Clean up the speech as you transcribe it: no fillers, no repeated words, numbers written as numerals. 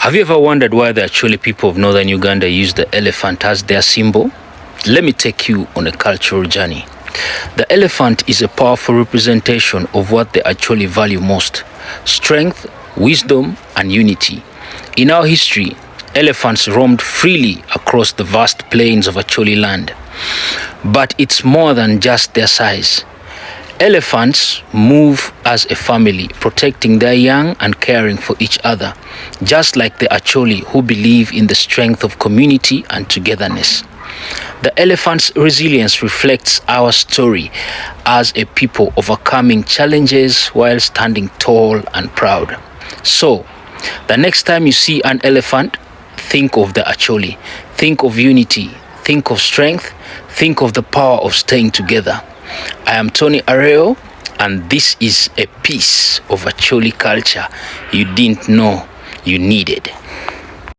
Have you ever wondered why the Acholi people of northern Uganda use the elephant as their symbol? Let me take you on a cultural journey. The elephant is a powerful representation of what the Acholi value most: strength, wisdom, and unity. In our history, elephants roamed freely across the vast plains of Acholi land. But it's more than just their size. Elephants move as a family, protecting their young and caring for each other, just like the Acholi, who believe in the strength of community and togetherness. The elephant's resilience reflects our story as a people overcoming challenges while standing tall and proud. So, the next time you see an elephant, think of the Acholi, think of unity, think of strength, think of the power of staying together. I am Tony Areo, and this is a piece of Acholi culture you didn't know you needed.